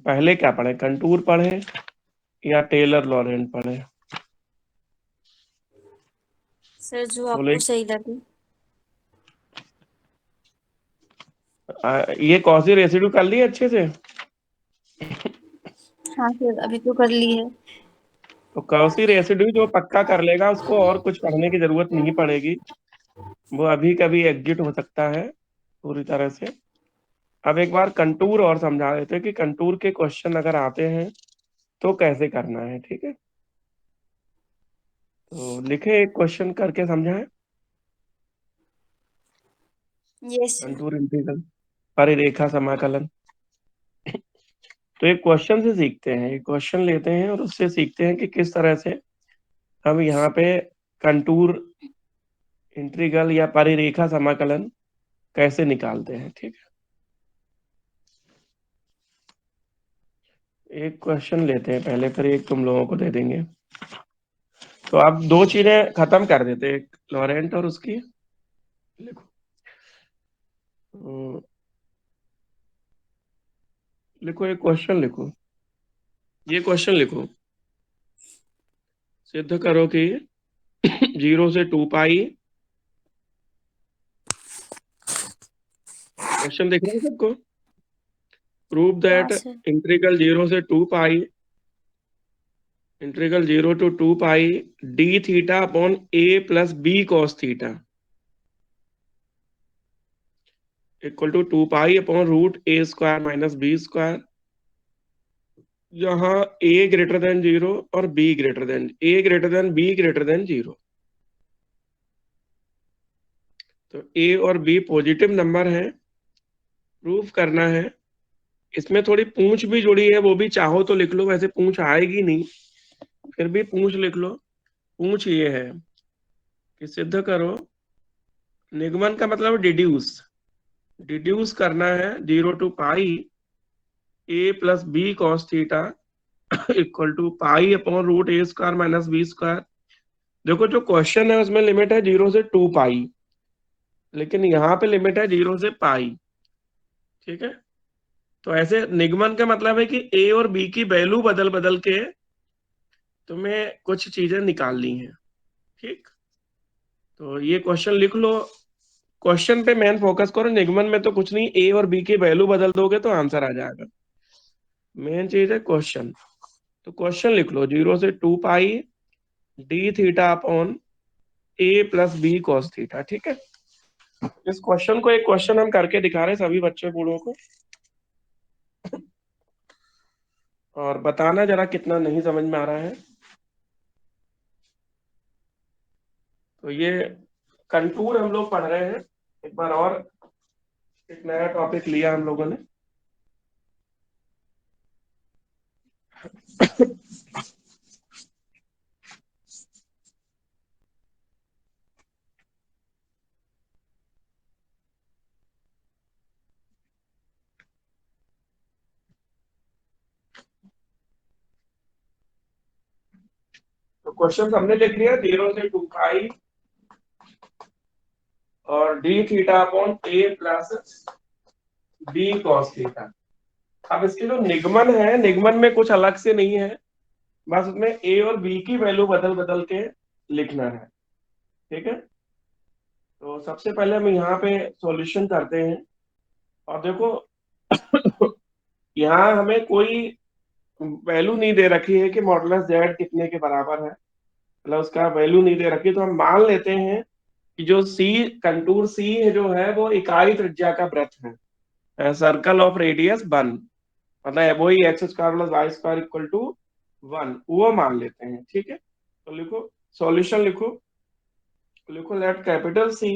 पहले क्या पढ़े, कंटूर पढ़े या टेलर लॉरेंट पढ़े? सर जो बोले। आपको सही लगे। ये कॉशी रेसिड्यू कर लिए अच्छे से? हाँ सर, अभी तो कर ली है। तो कॉशी रेसिड्यू जो पक्का कर लेगा उसको और कुछ पढ़ने की जरूरत नहीं पड़ेगी। वो अभी कभी एग्जिट हो सकता है पूरी तरह से। अब एक बार कंटूर और समझा देते हैं कि कंटूर के क्वेश्चन अगर आते हैं तो कैसे करना है, ठीक है? तो लिखे, एक क्वेश्चन करके समझाएं। Yes sir. कंटूर इंटीग्रल, परिरेखा समाकलन। तो एक क्वेश्चन से सीखते हैं, एक क्वेश्चन लेते हैं और उससे सीखते हैं कि किस तरह से हम यहाँ पे कंटूर इंटीग्रल या परिरेखा समाकलन कैसे निकालते हैं, ठीक है? एक क्वेश्चन लेते हैं पहले, फिर एक तुम लोगों को दे देंगे। तो आप दो चीजें खत्म कर देते हैं, एक लॉरेंट और उसकी। लिखो। लिखो, एक क्वेश्चन लिखो, ये क्वेश्चन लिखो। सिद्ध करो कि 0 से 2 पाई, क्वेश्चन देख रहे हैं सबको? प्रूव हाँ दैट सर। इंटीग्रल 0 से 2 pi D theta upon A plus B cos theta equal to 2 pi upon root A square minus B square, जहाँ ए ग्रेटर देन 0 और बी ग्रेटर देन 0। तो ए और बी पॉजिटिव नंबर है, proof करना है। इसमें थोड़ी पूंछ भी जुड़ी है, वो भी चाहो तो लिख लो, वैसे पूंछ आएगी नहीं, फिर भी पूंछ लिख लो। पूंछ ये है कि सिद्ध करो, निगमन का मतलब डिड्यूस, डिड्यूस करना है 0 to pi a plus B cos theta equal to pi upon root A square minus B square. देखो जो क्वेश्चन है उसमें लिमिट है 0 से 2 पाई, लेकिन यहाँ पे लिमिट है 0 से पाई, ठीक है? तो ऐसे निगमन का मतलब है कि ए और बी की वैल्यू बदल बदल के तुम्हें कुछ चीजें निकालनी है, ठीक? तो ये क्वेश्चन लिख लो, क्वेश्चन पे मेन फोकस करो, निगमन में तो कुछ नहीं, ए और बी की वैल्यू बदल दोगे तो आंसर आ जाएगा। मेन चीज है क्वेश्चन। तो क्वेश्चन लिख लो, 0 से 2 pi D theta upon A plus B cos theta, ठीक है? इस क्वेश्चन को एक क्वेश्चन हम करके दिखा रहे हैं सभी बच्चे बूढ़ों को, और बताना जरा कितना नहीं समझ में आ रहा है। तो ये कंटूर हम लोग पढ़ रहे हैं, एक बार और एक नया टॉपिक लिया हम लोगों ने। तो क्वेश्चन हमने लिख लिया, 0 से 2 पाई और D theta upon A plus B cos theta. अब इसके जो निगमन है, निगमन में कुछ अलग से नहीं है, बस उसमें ए और बी की वैल्यू बदल बदल के लिखना है, ठीक है? तो सबसे पहले हम यहाँ पे सॉल्यूशन करते हैं, और देखो यहाँ हमें कोई वैल्यू नहीं दे रखी है कि मॉडुलस जेड कितने के बराबर है, मतलब उसका वैल्यू नहीं दे रखी, तो हम मान लेते हैं कि जो सी, कंटूर सी है जो है वो इकाई त्रिज्या का वृत्त है, सर्कल ऑफ रेडियस 1, मतलब वही x² + y² = 1, वो मान लेते हैं, ठीक है? तो लिखो, सॉल्यूशन लिखो। लिखो, let capital C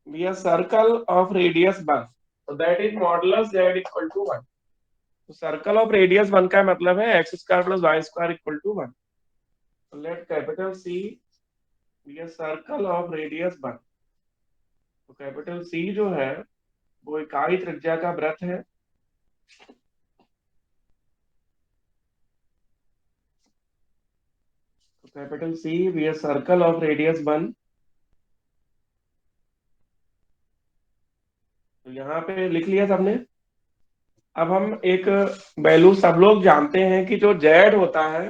be a circle of radius 1, so that is modulus z = 1। तो सर्कल ऑफ रेडियस 1 का मतलब है x² + y² = 1। तो let capital C be a circle of radius 1। तो कैपिटल सी जो है वो इकाई त्रिज्या का वृत्त है, तो capital C be a circle of radius 1। तो यहाँ पे लिख लिया सबने? अब हम एक वैल्यू सब लोग जानते हैं कि जो जेड होता है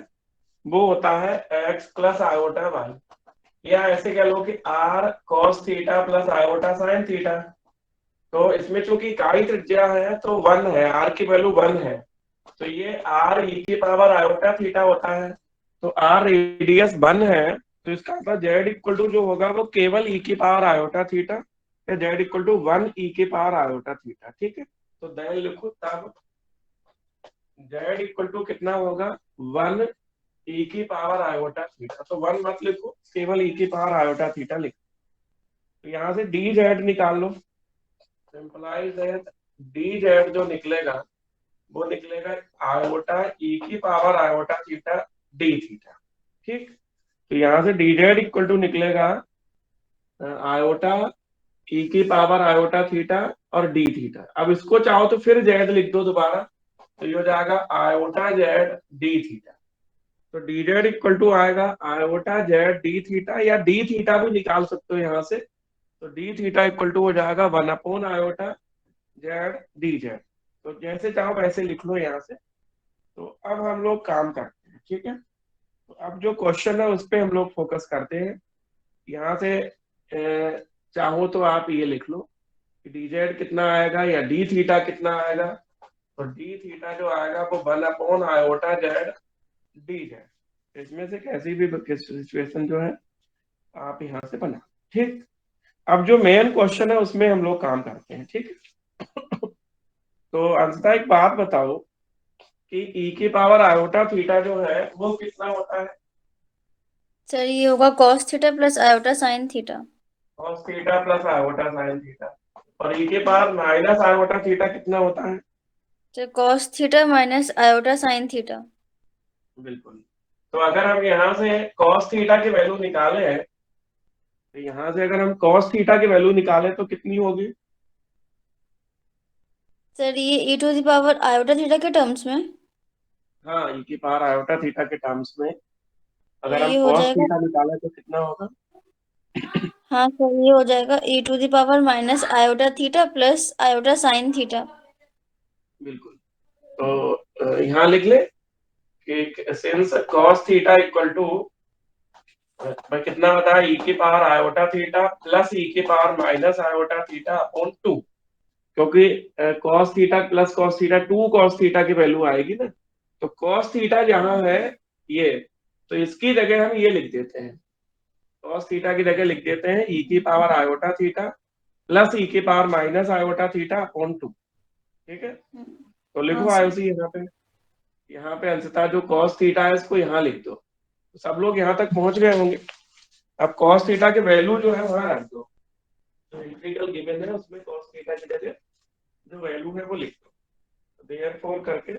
वो होता है एक्स प्लस आयोटा वाई, या ऐसे कह लो कि r cos theta plus iota sine theta. तो इसमें चूंकि इकाई त्रिज्या है तो वन है, आर की वैल्यू वन है, तो ये आर ई की पावर आयोटा थीटा होता है। तो आर रेडियस वन है, तो इसका मतलब जेड इक्वल टू जो होगा वो केवल ई की पावर आयोटा थीटा, या जेड इक्वल टू वन ई की पावर आयोटा थीटा। ठीक है, तो देन लिखो तब जेड इक्वल टू कितना होगा, वन ई की पावर आयोटा थीटा। तो वन मत लिखो, केवल ई की पावर आयोटा थीटा लिखो। तो यहाँ से डी जेड निकाल लो, सिंपलाइज दैट डी जेड जो निकलेगा वो निकलेगा आयोटा ई की power iota theta D theta. ठीक, तो यहाँ से डी जेड इक्वल टू निकलेगा आयोटा ई की पावर आयोटा थीटा और डी थीटा। अब इसको चाहो तो फिर जेड लिख दो दोबारा, तो ये हो जाएगा आयोटा जेड डी थीटा। तो डी जेड इक्वल टू आएगा आयोटा जेड डी थीटा, या डी थीटा भी निकाल सकते हो यहाँ से। तो डी थीटा इक्वल टू हो जाएगा one upon iota Z d z. तो जैसे चाहो वैसे लिख लो यहाँ से। तो अब हम लोग काम करते हैं, ठीक है। तो अब जो क्वेश्चन है उस पर हम लोग फोकस करते हैं। यहाँ से चाहो तो आप ये लिख लो कि डी जेड कितना आएगा या डी थीटा कितना आएगा। तो डी थीटा जो आएगा वो one upon iota Z d Z. इसमें से कैसी भी सिचुएशन जो है आप यहाँ से बना। ठीक, अब जो मेन क्वेश्चन है उसमें हम लोग काम करते हैं, ठीक है। तो अंशतः एक बात बताओ कि ई की पावर आयोटा थीटा जो है वो कितना होता है। सर ये होगा cos theta plus iota sine theta. cos theta plus iota sine theta. और ई के पावर माइनस आयोटा थीटा कितना होता है। Sir cos theta minus iota sine theta. बिल्कुल। तो अगर हम यहाँ से cos थीटा की वैल्यू निकाले हैं, तो यहाँ से अगर हम cos थीटा की वैल्यू निकाले तो कितनी होगी। सर ये e to the power iota theta के टर्म्स में। हाँ, ई की पावर आयोटा थीटा के टर्म्स में तो अगर हम ये हो cos जाएगा, थीटा निकाले तो कितना होगा। हाँ सर ये हो जाएगा e to the power minus iota theta plus iota sine theta. बिल्कुल। तो यहाँ लिख ले कि since cos theta equal to मैं कितना बताया, ई की power iota theta plus e की power minus iota theta upon two. क्योंकि cos theta plus cos theta two cos theta की वैल्यू आएगी ना। तो cos थीटा जहां है ये, तो इसकी जगह हम ये लिख देते हैं, cos थीटा की जगह लिख देते हैं ई की power iota theta plus e की power minus iota theta upon to. ठीक है, तो हाँ लिखो सर। आयोसी यहाँ पे अंशतः जो cos थीटा है इसको यहाँ लिख दो। तो सब लोग यहाँ तक पहुंच गए होंगे। अब cos थीटा की वैल्यू जो है वहां रख दो, जो इंटीग्रल गिवन है उसमें cos थीटा की जगह जो वैल्यू है वो लिख दो। देयरफॉर करके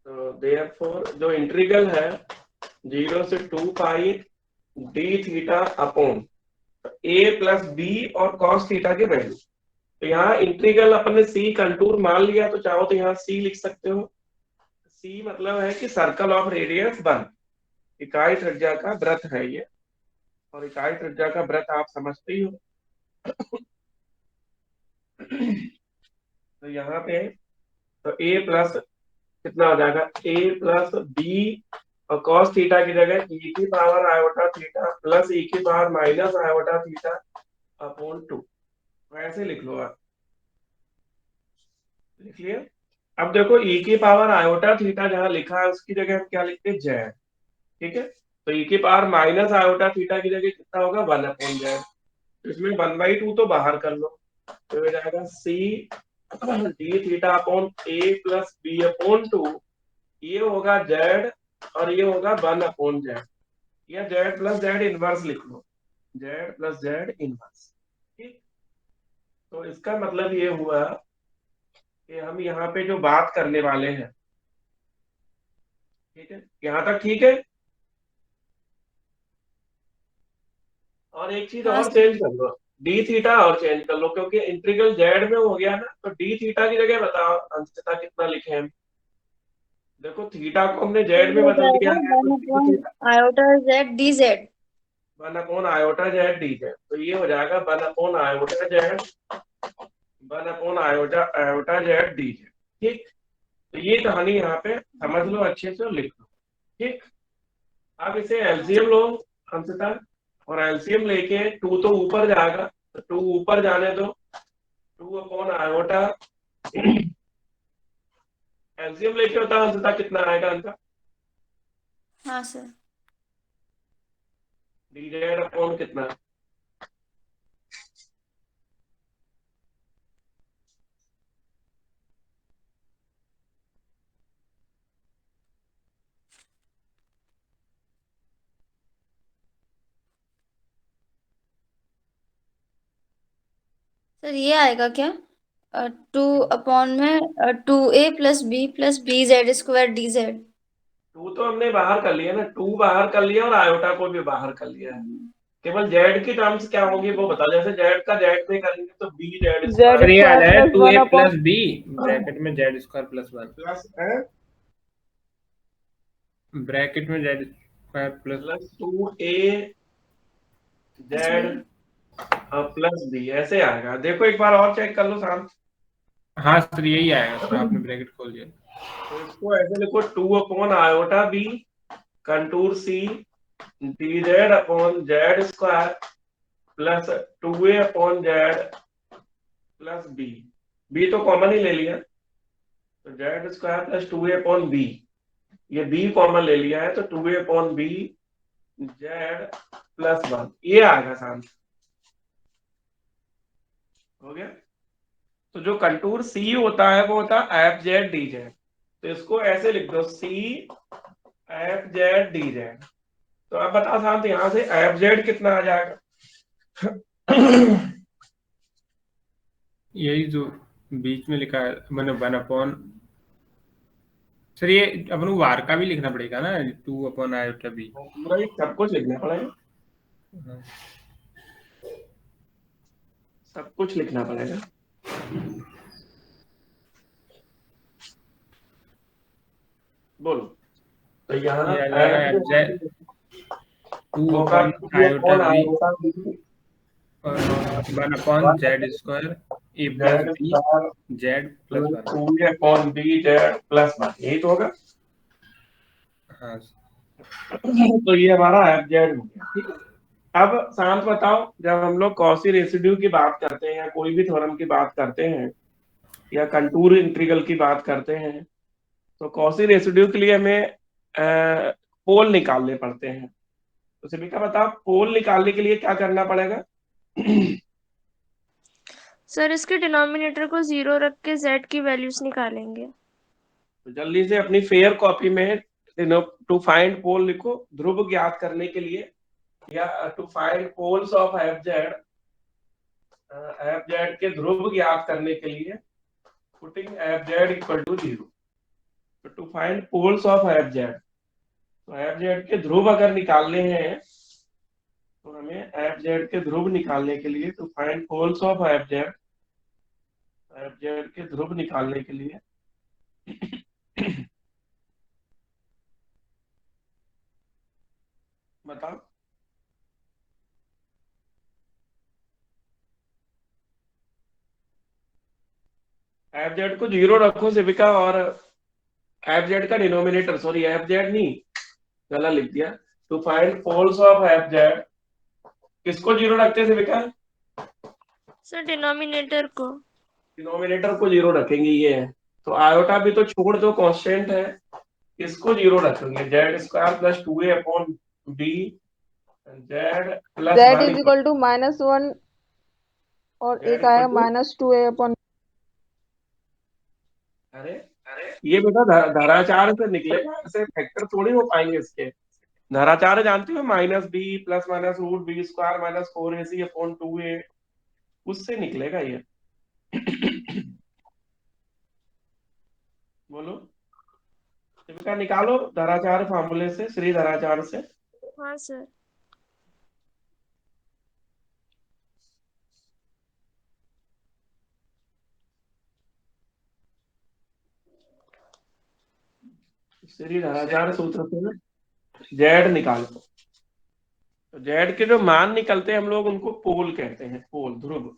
तो देयरफॉर जो इंटीग्रल है 0 से 2 pi D theta upon A plus B और cos थीटा की वैल्यू। तो यहाँ इंटीग्रल अपन ने सी कंटूर मान लिया, तो चाहो तो यहाँ सी लिख सकते हो। सी मतलब है कि सर्कल ऑफ रेडियस वन, इकाई त्रिज्या का वृत्त है ये, और इकाई त्रिज्या का वृत्त आप समझते ही हो। तो यहाँ पे तो ए प्लस कितना हो जाएगा, ए प्लस बी और cos थीटा की जगह ई की power iota theta plus e की power minus iota theta upon to. ऐसे लिख लो आप, लिख लिया। अब देखो ई की पावर आयोटा थीटा जहां लिखा है उसकी जगह हम क्या लिखते हैं, जेड। ठीक है, तो ई की पावर माइनस आयोटा थीटा की जगह कितना होगा, वन अपॉन जेड। इसमें वन बाई टू तो बाहर कर लो, तो हो जाएगा C D theta upon A plus B upon two. ये होगा जेड और ये होगा वन अपॉन जेड, या जेड प्लस जेड इनवर्स लिख लो, जेड प्लस जेड इनवर्स। ठीक, तो इसका मतलब ये हुआ कि हम यहाँ पे जो बात करने वाले हैं, ठीक है, यहाँ तक ठीक है। और एक चीज हाँ और सर। चेंज कर लो, डी थीटा और चेंज कर लो, क्योंकि इंटीग्रल जेड में हो गया ना। तो डी थीटा की जगह बताओ अंशतः कितना लिखे हम। देखो थीटा को हमने तो जेड ये में हो बदल दिया जाएगा है, तो one D upon theta iota Z d Z. One upon iota Z d z, तो ये हो जाएगा one upon iota Z, one upon iota iota Z d Z. ठीक, तो ये कहानी यहाँ पे समझ लो अच्छे से और लिख लो। ठीक, अब इसे एलसीएम लो अंशतः, और एलसीएम लेके टू तो ऊपर जाएगा, तो टू ऊपर जाने दो, टू अपॉन आयोटा एलसीएम लेके होता है अंशतः कितना आएगा अंशतः? हाँ सर। डी जेड अपॉन कितना? सर ये आएगा क्या, टू अपॉन में two a plus b z square d z. Two तो हमने बाहर कर लिया ना, टू बाहर कर लिया और आयोटा को भी बाहर कर लिया है। केवल जेड की टर्म्स क्या होंगी वो बताओ, जैसे जेड का जेड में करेंगे तो B Z Z square sir ये आ स्क्वायर जाएगा plus two A one upon plus B bracket में Z square plus one, plus है ब्रैकेट में Z square plus plus two A Z plus B, ऐसे आएगा। देखो एक बार और चेक कर लो शांत। हाँ सर यही आएगा सर, आपने ब्रैकेट खोल दिया। तो इसको ऐसे लिखो, two upon iota B contour C D Z upon Z square plus two ए upon Z plus B, B तो कॉमन ही ले लिया, तो जेड स्क्वायर प्लस टू ए अपॉन बी, ये बी कॉमन ले लिया है तो टू ए upon B Z plus one, ये आएगा शांत। हो गया। तो जो कंटूर सी होता है वो होता है एफ जेड डी जेड, तो इसको ऐसे लिख दो c f z d z. तो अब बता शांत, यहां से एफ जेड कितना आ जाएगा? यही जो बीच में लिखा है मैंने वन अपॉन, सर ये अपन को वार का भी लिखना पड़ेगा ना, टू अपॉन आयोटा बी। भाई सब कुछ लिखना पड़ेगा, सब कुछ लिखना पड़ेगा। बोलो, तो यहाँ ये आ जाएगा एफ जेड टू होगा upon two iota upon B iota B और one upon Z square A plus Z B square Z plus plus one. Two A upon B Z plus one, यही तो होगा। हाँ तो ये हमारा एफ जेड हो गया। ठीक है, अब शांत बताओ, जब हम लोग कॉसी रेसिड्यू की बात करते हैं या कोई भी थ्योरम की बात करते हैं या कंटूर इंटीग्रल की बात करते हैं, तो कॉसी रेसिड्यू के लिए हमें पोल निकालने पड़ते हैं। तो सिमिका बताओ, पोल निकालने के लिए क्या करना पड़ेगा? सर इसके डिनोमिनेटर को 0 रख के z की वैल्यूज निकालेंगे। तो जल्दी से अपनी फेयर कॉपी में टू फाइंड पोल लिखो, ध्रुव ज्ञात करने के लिए, या to find poles of f z के ध्रुव ज्ञात करने के लिए, putting f z equal to 0। तो to find poles of f z, तो एफ जेड के ध्रुव अगर निकालने हैं तो हमें एफ जेड के ध्रुव निकालने के लिए, to find poles of f z, f z के ध्रुव निकालने के लिए बताओ। एफ जेड को 0 रखो सिविका, और एफ जेड का डिनोमिनेटर, सॉरी एफ जेड नहीं, गलत लिख दिया, to find poles of f z, किसको 0 रखते हैं सिविका? सर डिनोमिनेटर को। डिनोमिनेटर को 0 रखेंगे, ये है। तो आयोटा भी तो छोड़ दो, कांस्टेंट है, इसको 0 रखेंगे, z square plus two A upon B Z plus z one is equal to -1 और एक आएगा -2a अपॉन। अरे ये बेटा धराचार से निकलेगा, ऐसे फैक्टर थोड़ी हो पाएंगे इसके। धराचार जानते हो, minus B plus minus root B square minus four A C upon two A, उससे निकलेगा ये। बोलो, इनका निकालो धराचार फार्मूले से, श्री धराचार से। हाँ सर। श्री धराचार सूत्र से जेड निकालो। तो जेड के जो मान निकलते हैं हम लोग उनको पोल कहते हैं, पोल, ध्रुव।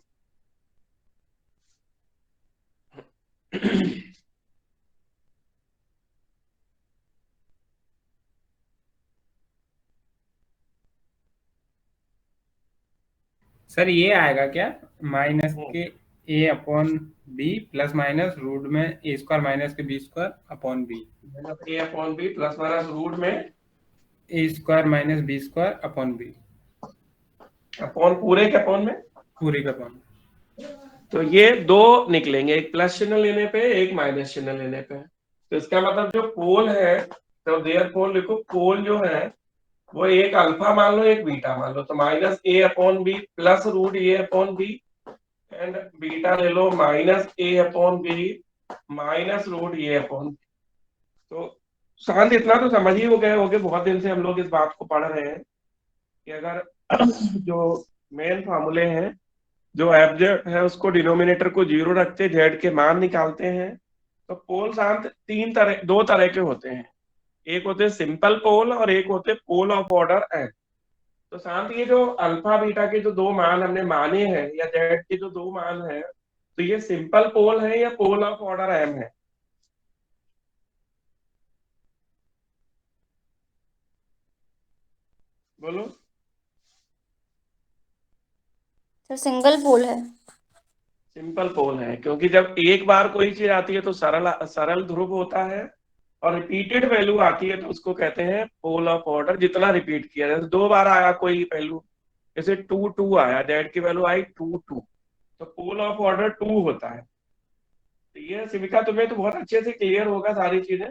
सर ये आएगा क्या माइनस के ए upon B plus minus root में ए स्क्वायर माइनस के B square upon B, A upon B plus minus root में ए square minus B square upon B, upon पूरे के अपॉन में, पूरे का अपॉन। तो ये दो निकलेंगे, एक प्लस चिन्ह लेने पे, एक माइनस चिन्ह लेने पे। तो इसका मतलब जो पोल है, तो देयरफॉर लिखो पोल जो है वो एक अल्फा मान लो, एक बीटा मान लो। तो minus a upon B plus root a upon b, and beta ले लो minus a upon b minus root a upon b. तो शांत इतना तो समझ ही हो गए होगे, बहुत दिन से हम लोग इस बात को पढ़ रहे हैं कि अगर जो मेन फार्मूले हैं, जो एफजेड है उसको डिनोमिनेटर को 0 रखते, जेड के मान निकालते हैं, तो पोल शांत दो तरह के होते हैं। एक होते सिंपल पोल और एक होते पोल ऑफ ऑर्डर एन। तो शांत ये जो अल्फा बीटा के जो दो मान हमने माने हैं, या जेड के जो दो मान हैं, तो ये सिंपल पोल है या पोल ऑफ ऑर्डर एम है? बोलो। सर सिंगल पोल है। सिंपल पोल है, क्योंकि जब एक बार कोई चीज आती है तो सरल ध्रुव होता है, और रिपीटेड वैल्यू आती है तो उसको कहते हैं पोल ऑफ ऑर्डर। जितना रिपीट किया, जैसे दो बार आया कोई वैल्यू, जैसे 2 आया, जेड की वैल्यू आई 2 तो पोल ऑफ ऑर्डर 2 होता है। तो ये शिविका तुम्हें तो बहुत अच्छे से क्लियर होगा सारी चीजें।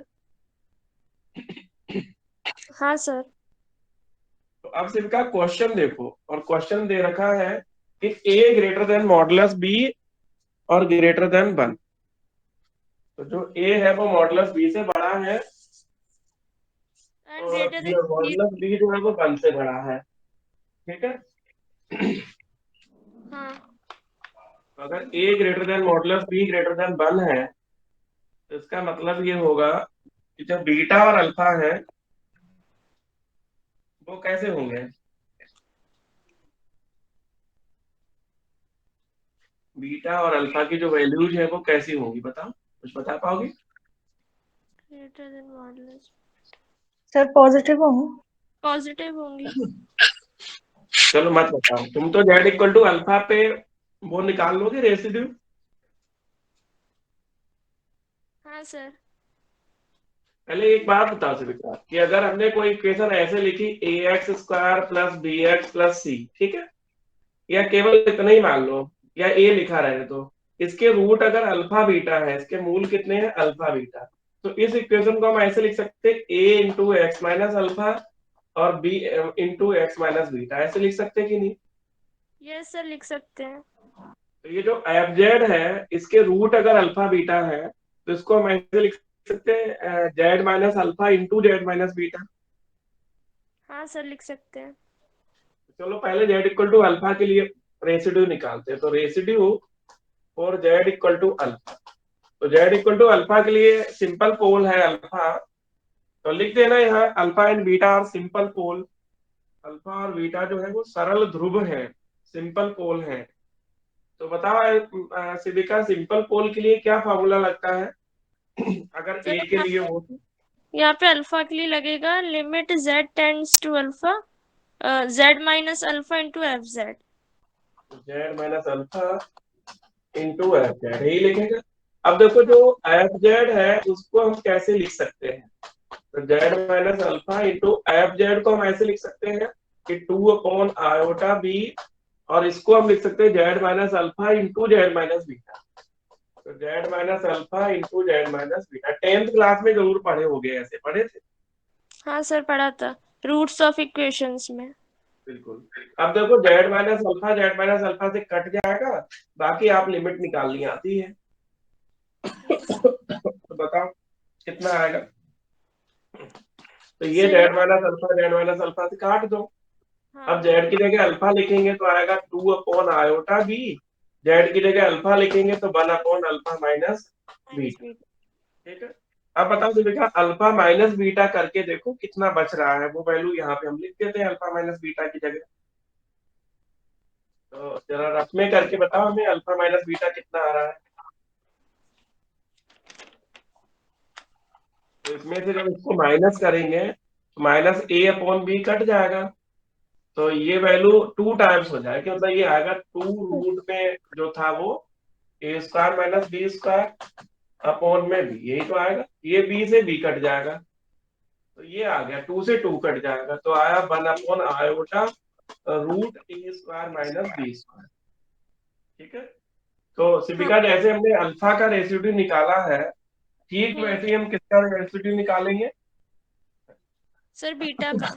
हाँ सर। तो अब शिविका क्वेश्चन देखो, और क्वेश्चन दे रखा है कि a greater than modulus b और ग्रेटर देन 1। तो जो a है वो मॉडुलस b से बड़ा है, एंड और ग्रेटर देन मॉडुलस b जो है वो 1 से बड़ा है। ठीक है। हाँ तो अगर a greater than modulus b greater than 1 है, तो इसका मतलब ये होगा कि जो बीटा और अल्फा है वो कैसे होंगे? बीटा और अल्फा की जो वैल्यूज है वो कैसी होंगी, बताओ, कुछ बता पाओगे? Greater than modulus sir positive होंगे। पॉजिटिव होंगी। चलो मत बताओ, तुम तो जेड इक्वल टू अल्फा पे वो निकाल लोगे रेसिड्यू। हाँ सर। पहले एक बात बताओ शिविका, कि अगर हमने कोई इक्वेशन ऐसे लिखी ax square plus bx plus c, ठीक है, या केवल इतना ही मान लो, या a लिखा रहे, तो इसके रूट अगर अल्फा बीटा है, इसके मूल कितने हैं? Alpha beta. तो इस इक्वेशन को हम ऐसे लिख सकते हैं a into x minus alpha और b into x minus beta, ऐसे लिख सकते हैं कि नहीं? यस सर, लिख सकते हैं। तो ये जो एफ जेड है, इसके रूट अगर अल्फा बीटा है, तो इसको हम ऐसे लिख सकते हैं Z minus alpha into Z minus beta. हाँ सर, लिख सकते हैं। चलो पहले जेड इक्वल टू अल्फा के लिए रेसिड्यू निकालते हैं। तो residue for z equal to alpha, तो जेड इक्वल टू अल्फा के लिए सिंपल पोल है अल्फा, तो लिख देना यहाँ अल्फा एंड बीटा और सिंपल पोल। अल्फा और बीटा जो है वो सरल ध्रुव है, सिंपल पोल है। तो बताओ शिविका, सिंपल पोल के लिए क्या फॉर्मूला लगता है अगर सर ए के लिए हो तो? यहाँ पे अल्फा के लिए लगेगा limit z tends to alpha z minus alpha into f z. Z minus alpha into f z, यही लिखेगा। अब देखो जो एफ जेड है उसको हम कैसे लिख सकते हैं? तो Z minus alpha into f Z को हम ऐसे लिख सकते हैं कि 2 अपॉन आयोटा बी, और इसको हम लिख सकते हैं Z minus alpha into Z minus beta. तो Z minus alpha into Z minus beta 10th class में जरूर पढ़े होंगे, ऐसे पढ़े थे? हाँ सर, पढ़ा था रूट्स ऑफ इक्वेशंस में। बिल्कुल। अब देखो जेड माइनस अल्फा से कट जाएगा, बाकी आप लिमिट निकालनी आती है। तो बताओ कितना आएगा? तो ये जेड माइनस अल्फा से काट दो। हाँ। अब जेड की जगह अल्फा लिखेंगे तो आएगा 2 अपॉन आयोटा बी, जेड की जगह अल्फा लिखेंगे तो 1 अपॉन अल्फा माइनस बीटा। ठीक है। अब बताओ दीपिका, अल्फा माइनस बीटा करके देखो कितना बच रहा है, वो वैल्यू यहाँ पे हम लिख देते हैं अल्फा माइनस बीटा की जगह। तो जरा रफ में करके बताओ हमें अल्फा माइनस बीटा कितना आ रहा है। तो इसमें से जब इसको माइनस करेंगे तो minus a upon B cut जाएगा, तो ये वैल्यू 2 टाइम्स हो जाएगी, मतलब ये आएगा 2 रूट में जो था वो a square minus B square upon में बी, यही तो आएगा। ये बी से बी कट जाएगा, तो ये आ गया 2 से 2 कट जाएगा, तो आया 1 अपॉन आयोटा रूट ए स्क्वायर माइनस बी स्क्वायर। ठीक है, तो सिबिका जैसे हमने अल्फा का रेसिड्यू निकाला है, ठीक वैसे ही हम किसका रेसिड्यू निकालेंगे? सर बीटा का।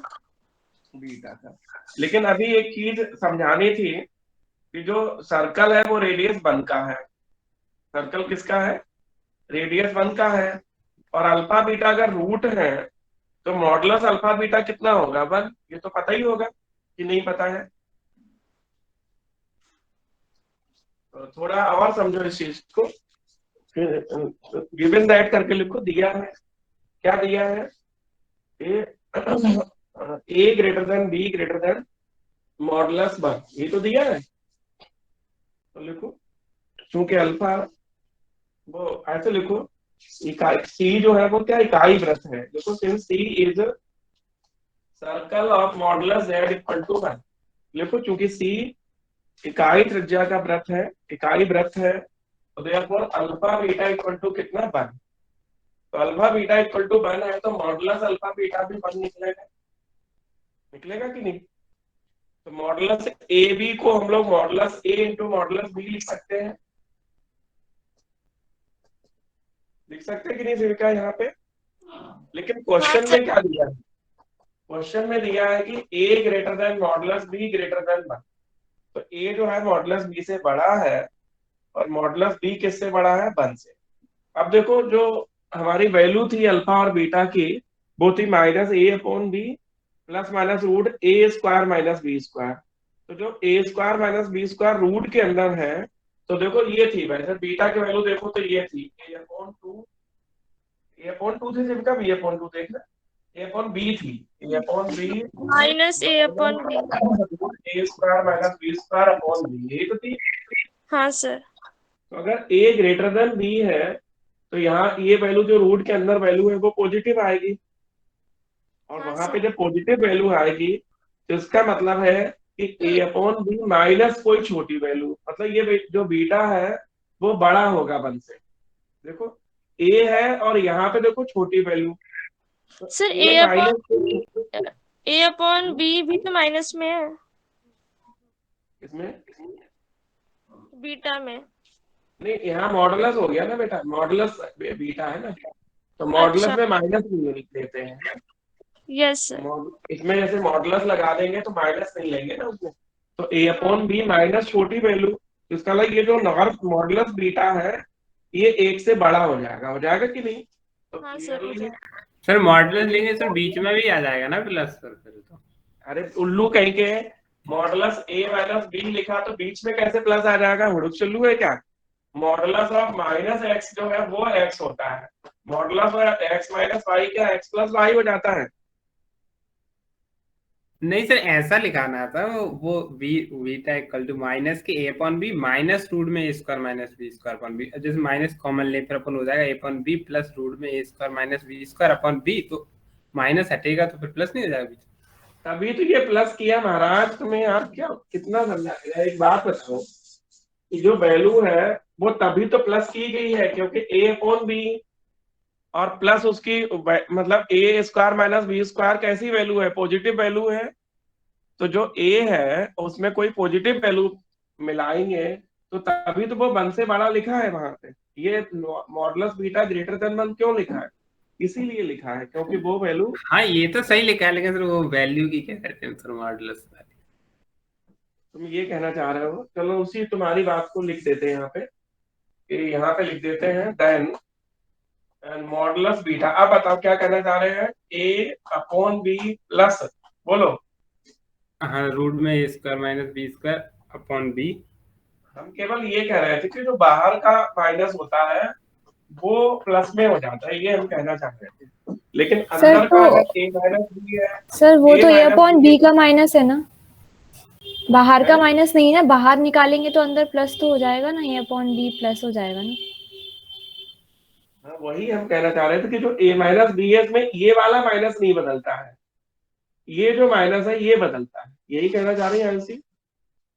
बीटा का। लेकिन अभी एक चीज समझानी थी कि जो सर्कल है वो रेडियस 1 का है। सर्कल किसका है? रेडियस 1 का है। और अल्फा बीटा अगर रूट है तो मॉडुलस अल्फा बीटा कितना होगा? 1। ये तो पता ही होगा कि नहीं पता है? तो थोड़ा और समझो इस चीज को, फिर गिवन दैट करके लिखो। दिया है, क्या दिया है? A greater than b greater than modulus 1, ये तो दिया है। तो लिखो, चूंकि अल्फा, वो ऐसे लिखो, इकाई सी जो है वो क्या इकाई वृत्त है। देखो, since c is circle of modulus z equal to 1, लिखो चूंकि सी इकाई त्रिज्या का वृत्त है, इकाई वृत्त है, तो therefore alpha beta equal to कितना? 1। तो अल्फा बीटा इक्वल टू 1 है तो मॉडुलस अल्फा बीटा भी 1 निकलेगा, निकलेगा कि नहीं? तो मॉडुलस ए बी को हम लोग मॉडुलस ए इंटू मॉडुलस बी लिख सकते हैं, लिख सकते हैं कि नहीं सिविका यहाँ पे? लेकिन क्वेश्चन में क्या दिया है? क्वेश्चन में दिया है कि a greater than modulus b greater than 1। तो ए जो है मॉडुलस बी से बड़ा है और मॉडुलस बी किससे बड़ा है? 1 से। अब देखो, जो हमारी वैल्यू थी अल्फा और बीटा की, वो थी minus a upon B plus minus root A square minus B square. तो जो a square minus B square root के अंदर है, तो देखो ये थी, वैसे बीटा की वैल्यू देखो तो ये थी ए अपॉन 2, ए अपॉन 2 थी सिर्फ, बी अपॉन 2 देखना, ए अपॉन बी थी, a upon b minus a upon B. A square minus B square upon b, यही तो थी। हाँ सर। तो अगर ए ग्रेटर देन बी है तो यहाँ ये वैल्यू जो रूट के अंदर वैल्यू है वो पॉजिटिव आएगी, और हाँ वहां पे सर। जब पॉजिटिव वैल्यू आएगी तो इसका मतलब है कि ए अपॉन बी माइनस कोई छोटी वैल्यू, मतलब ये जो बीटा है वो बड़ा होगा 1 से। देखो, ए है और यहाँ पे देखो छोटी वैल्यू, तो sir A A upon minus, a upon B भी तो माइनस में है, इसमें बीटा में। नहीं, यहाँ मॉडुलस हो गया ना बेटा, मॉडुलस बीटा है ना, तो मॉडुलस अच्छा। में माइनस नहीं लिख देते हैं। Yes sir. इसमें जैसे मॉडुलस लगा देंगे तो माइनस नहीं लेंगे ना उसमें, तो ए अपॉन बी माइनस छोटी वैल्यू, इसका मतलब ये जो नॉर्म मॉडुलस बीटा है ये 1 से बड़ा हो जाएगा कि नहीं? तो हाँ सर, हो clearly, जाएगा। सर मॉडुलस लेंगे सर बीच में भी आ जाएगा ना प्लस सर, फिर तो। अरे उल्लू कहीं के, मॉडुलस ए माइनस बी लिखा तो बीच में कैसे प्लस आ जाएगा? हुड़ुक चुल्लू है क्या? मॉडुलस ऑफ माइनस एक्स जो है वो एक्स होता है, modulus of x minus y क्या एक्स प्लस वाई हो जाता है? नहीं सर, ऐसा लिखाना था वो बीटा इक्वल टू माइनस के ए अपॉन बी माइनस रूट में ए square minus B square upon b, जैसे माइनस कॉमन ले फिर अपन हो जाएगा a upon B plus root में ए square minus B square upon b, तो माइनस हटेगा तो फिर प्लस नहीं हो जाएगा बीच। तभी तो ये प्लस किया महाराज, तुम्हें आप क्या कितना समझा? एक बात बताओ, कि जो वैल्यू है वो तभी तो प्लस की गई है क्योंकि ए अपॉन बी और प्लस उसकी मतलब ए स्क्वायर माइनस बी स्क्वायर कैसी वैल्यू है? पॉजिटिव वैल्यू है। तो जो ए है उसमें कोई पॉजिटिव वैल्यू मिलाएंगे तो तभी तो वो 1 से बड़ा लिखा है वहां पे। ये मॉडुलस बीटा ग्रेटर देन 1 क्यों लिखा है? इसीलिए लिखा है क्योंकि वो वैल्यू, हाँ ये तो सही लिखा है, लेकिन सर वो वैल्यू की क्या करते हैं सर मॉडुलस वाली? तुम ये कहना चाह रहे हो, चलो उसी तुम्हारी बात को लिख देते हैं यहाँ पे, कि यहाँ पे लिख देते हैं देन एंड मॉडुलस बीटा। अब बताओ क्या कहना चाह रहे हैं? ए अपॉन बी प्लस, बोलो। हाँ, रूट में ए square minus B square upon b. हम केवल ये कह रहे थे कि जो बाहर का माइनस होता है वो प्लस में हो जाता है, ये हम कहना चाह रहे थे। लेकिन सर अंदर तो का अगर a माइनस बी है, सर वो a तो ए माइनस अपॉन बी का माइनस है ना, बाहर का है। माइनस नहीं है ना, बाहर निकालेंगे तो अंदर प्लस तो हो जाएगा ना, ए अपॉन बी प्लस हो जाएगा ना। हाँ, वही हम कहना चाह रहे थे कि जो a माइनस बी है इसमें ये वाला माइनस नहीं बदलता है, ये जो माइनस है ये बदलता है, यही कहना चाह रही है आंसी।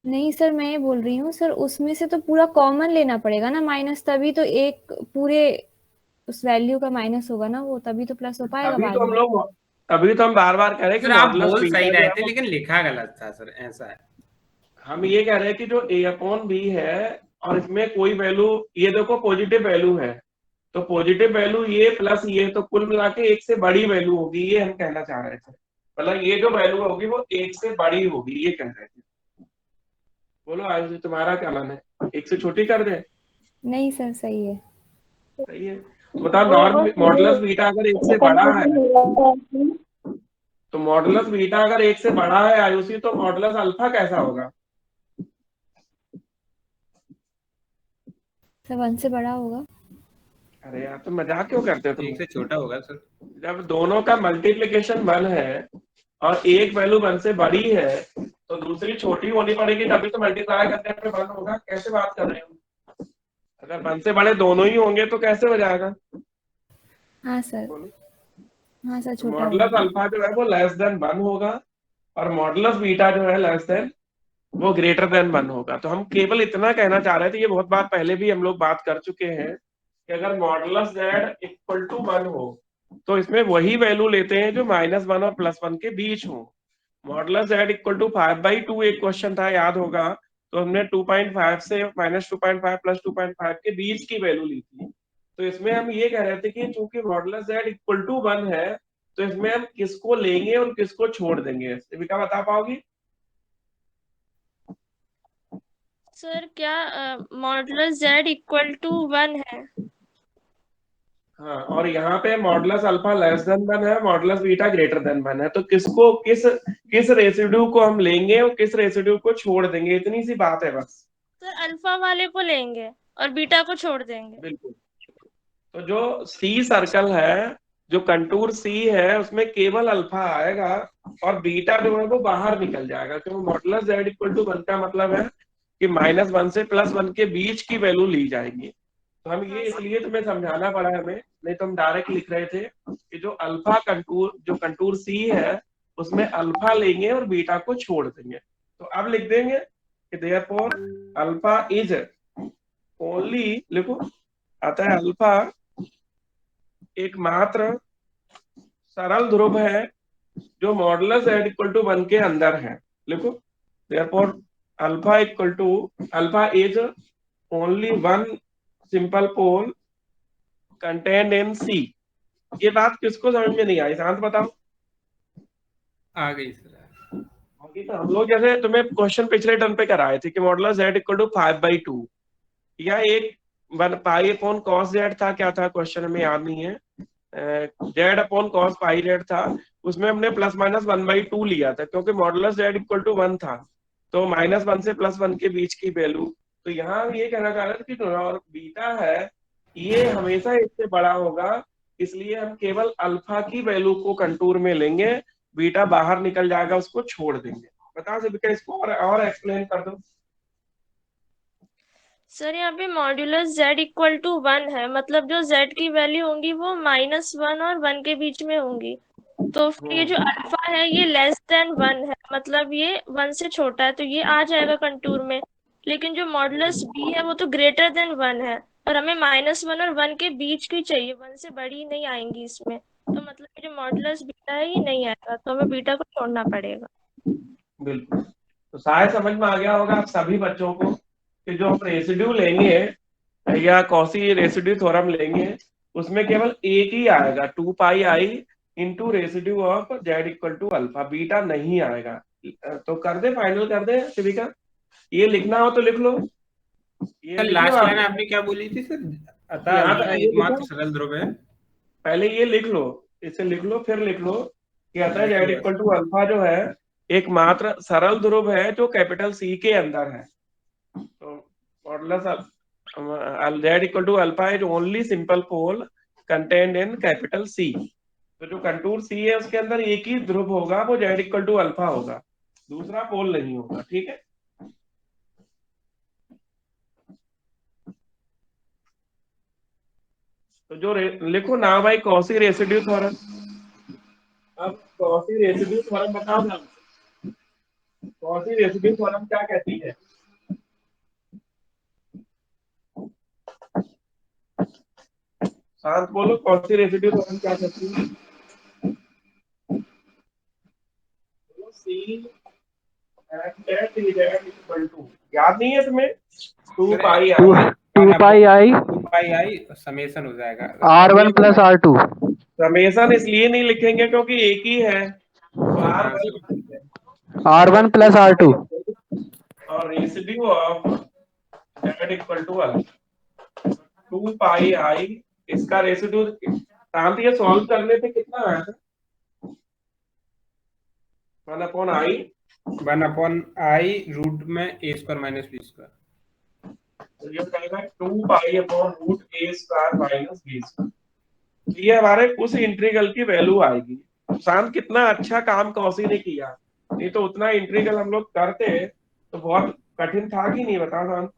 नहीं सर, मैं ये बोल रही हूँ सर, उसमें से तो पूरा कॉमन लेना पड़ेगा ना माइनस, तभी तो एक पूरे उस वैल्यू का माइनस होगा ना वो, तभी तो प्लस हो पाएगा तभी बाद तो हम में। लोग तभी तो हम बार बार कह रहे हैं कि सर आप मॉडुलस बोल सही बीटा जो रहे है थे वो, लेकिन लिखा गलत था सर, ऐसा है। हम ये कह रहे हैं कि जो a अपॉन बी है और इसमें कोई वैल्यू, ये देखो पॉजिटिव वैल्यू है, तो पॉजिटिव वैल्यू ये प्लस ये, तो कुल मिला के एक से बड़ी वैल्यू होगी, ये हम कहना चाह रहे थे। मतलब ये जो वैल्यू होगी वो एक से बड़ी होगी, ये कह रहे थे। बोलो आज तुम्हारा क्या मन है, एक से छोटी कर दे? नहीं सर, सही है। सही है। तो बताओ, नॉर्म मॉडुलस बीटा अगर एक से बड़ा है, तो मॉडुलस बीटा अगर एक से बड़ा है आयुषी, तो मॉडुलस अल्फा कैसा होगा? सर 1 से बड़ा होगा। अरे यार तुम मजाक क्यों करते हो तुम? एक से छोटा होगा सर। जब दोनों का मल्टीप्लिकेशन 1 है और एक वैल्यू 1 से बड़ी है, तो दूसरी छोटी होनी पड़ेगी, तभी तो मल्टीप्लाई करने पे 1 होगा। कैसे बात कर रहे हो? अगर 1 से बड़े दोनों ही होंगे तो कैसे हो जाएगा? हाँ सर, बोलो। हाँ सर, तो छोटा मॉडुलस होगा। अल्फा जो है वो लेस देन 1 होगा, और मॉडुलस बीटा जो है लेस देन, वो ग्रेटर देन 1 होगा। तो हम केवल इतना कहना चाह रहे थे, ये बहुत बार पहले भी हम लोग बात कर चुके हैं, कि अगर मॉडुलस जेड इक्वल टू 1 हो, तो इसमें वही वैल्यू लेते हैं जो -1 और +1 के बीच हो। मॉडुलस जेड इक्वल टू 5/2 एक क्वेश्चन था, याद होगा, तो हमने 2.5 से -2.5 + 2.5 के बीच की वैल्यू ली थी। तो इसमें हम ये कह रहे थे कि चूंकि मॉडुलस जेड इक्वल टू 1 है, तो इसमें हम किसको लेंगे और किसको छोड़ देंगे, क्या बता पाओगी? सर क्या मॉडुलस जेड इक्वल टू 1 है? हाँ, और यहाँ पे मॉडुलस अल्फा लेस देन 1 है, मॉडुलस बीटा ग्रेटर देन 1 है, तो किसको किस रेसिड्यू को हम लेंगे और किस रेसिड्यू को छोड़ देंगे, इतनी सी बात है बस। सर अल्फा वाले को लेंगे और बीटा को छोड़ देंगे। बिल्कुल। तो जो सी सर्कल है, जो कंटूर सी है, उसमें केवल अल्फा आएगा और बीटा जो है वो बाहर निकल जाएगा, क्योंकि मॉडुलस जेड इक्वल टू 1 का मतलब है कि -1 से +1 के बीच की वैल्यू ली जाएगी। तो हम ये इसलिए तुम्हें समझाना पड़ा हमें, नहीं तो हम डायरेक्ट लिख रहे थे कि जो अल्फा कंटूर, जो कंटूर सी है, उसमें अल्फा लेंगे और बीटा को छोड़ देंगे। तो अब लिख देंगे कि देयरफॉर अल्फा इज ओनली, लिखो, आता है अल्फा एकमात्र सरल ध्रुव है जो मॉडुलस जेड इक्वल टू 1 के अंदर है। लिखो, therefore alpha equal to, alpha is only one simple pole contained in C. ये बात किसको समझ में नहीं आई, शांत बताओ। आ गई सर। तो हम लोग जैसे तुम्हें क्वेश्चन पिछले टर्म पे कराए थे कि मॉडुलस जेड इक्वल टू 5/2, या एक 1 पाई अपॉन कॉस जेड था, क्या था क्वेश्चन हमें याद नहीं है, Z upon cos pi Z था, उसमें हमने +-1/2 लिया था, क्योंकि मॉडुलस जेड इक्वल टू 1 था, तो -1 से +1 के बीच की वैल्यू। तो यहाँ ये कहना चाह रहे थे कि और बीटा है ये हमेशा इससे बड़ा होगा, इसलिए हम केवल अल्फा की वैल्यू को कंटूर में लेंगे, बीटा बाहर निकल जाएगा, उसको छोड़ देंगे। बताओ जब इसको और एक्सप्लेन कर दो। सर यहाँ पे मॉड्यूलस z इक्वल टू 1 है, मतलब जो z की वैल्यू होंगी वो -1 और 1 के बीच में होंगी। तो फिर ये जो अल्फा है ये लेस देन 1 है, मतलब ये 1 से छोटा है, तो ये आ जाएगा कंटूर में। लेकिन जो मॉडुलस b है वो तो ग्रेटर देन 1 है, और हमें -1 और 1 के बीच की चाहिए, 1 से बड़ी नहीं आएंगी इसमें। तो मतलब ये जो मॉडुलस बीटा है ये नहीं आएगा, तो हमें बीटा को छोड़ना पड़ेगा। बिल्कुल। तो शायद समझ में आ गया होगा आप सभी बच्चों को कि जो हम रेसिड्यू लेंगे या कॉसी रेसिड्यू थ्योरम लेंगे, उसमें केवल एक ही आएगा, 2πi into residue of z equal to alpha, beta नहीं आएगा। तो कर दे, फाइनल कर दे शिविका, ये लिखना हो तो लिख लो, ये सर लिख लो लास्ट आप। लाइन आपने क्या बोली थी सर? अतः यहाँ अल्फा तक ये एकमात्र लिखो, सरल ध्रुव है। पहले ये लिख लो, इसे लिख लो, फिर लिख लो कि अतः लिख जेड लिया इक्वल सर। टू अल्फा जो है एकमात्र सरल ध्रुव है जो कैपिटल सी के अंदर है। तो modulus Z equal to alpha is only simple pole contained in capital C। तो जो कंटूर C है उसके अंदर एक ही ध्रुव होगा, वो Z इक्वल टू अल्फा होगा, दूसरा पोल नहीं होगा। ठीक है, तो जो लिखो ना भाई कॉसी रेसिड्यू थ्योरम। अब कॉसी रेसिड्यू थ्योरम बताओ ना, कॉसी रेसिड्यू थ्योरम क्या कहती है? शांत बोलो, कॉसी रेसिड्यू थ्योरम क्या कहती है? C F Z equal to, याद नहीं है तुम्हें? 2 पाई आई समेशन हो जाएगा R1 प्लस R2। समेशन इसलिए नहीं लिखेंगे क्योंकि एक ही है, R1 प्लस R2 और residue of Z equal to 2 pi i, इसका रेसिड्यू शांत ये सॉल्व करने पे कितना आया था? 1/i रूट में a square minus b square. तो ये कहेगा 2 pi upon root a square minus b square. ये हमारे उस इंटीग्रल की वैल्यू आएगी। शांत कितना अच्छा काम कौशी ने किया, नहीं तो उतना इंटीग्रल हम लोग करते तो बहुत कठिन था कि नहीं, बताओ शांत?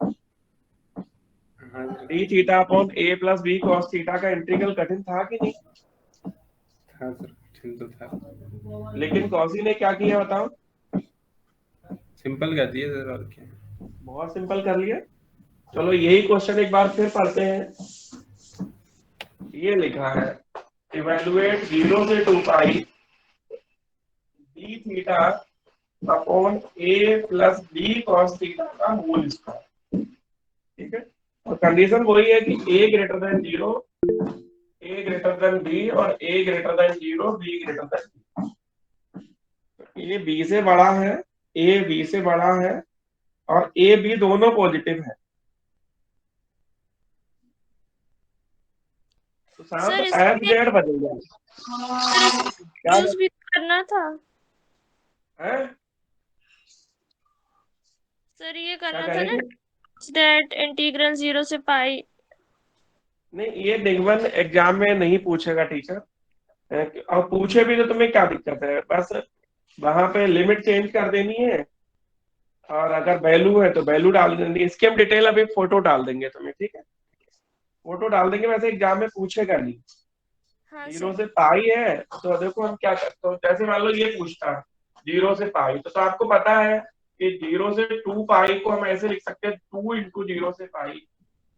d theta upon a plus b cos theta का इंटीग्रल कठिन था कि नहीं? हाँ सर, कठिन तो था, लेकिन कौशी ने क्या किया बताओ? सिंपल कर दिए सर, और क्या। बहुत सिंपल कर लिया। चलो यही क्वेश्चन एक बार फिर पढ़ते हैं। ये लिखा है इवेलुएट 0 से 2 पाई d theta upon a plus b cos theta का होल स्क्वायर। ठीक है, और कंडीशन वही है कि a greater than 0, a greater than b और a greater than 0, b greater than b। ये b से बड़ा है, a b से बड़ा है और a b दोनों पॉजिटिव है। तो सर एफ जेड बदल जाएगा। क्या यूज भी करना था है? सर, ये क्या करना था ना, करेंगे? दैट इंटीग्रल 0 से पाई। नहीं, ये निगमन एग्जाम में नहीं पूछेगा टीचर, और पूछे भी तो तुम्हें क्या दिक्कत है? बस वहां पे लिमिट चेंज कर देनी है और अगर वैल्यू है तो वैल्यू डाल देनी। इसकी हम डिटेल अभी फोटो डाल देंगे तुम्हें, ठीक है? फोटो डाल देंगे, वैसे एग्जाम में पूछेगा नहीं। हाँ 0 सर। से पाई है तो देखो हम क्या करते हैं, जैसे मान लो ये पूछता 0 से पाई, तो आपको पता है कि 0 से 2 पाई को हम ऐसे लिख सकते हैं 2 इंटू 0 से पाई,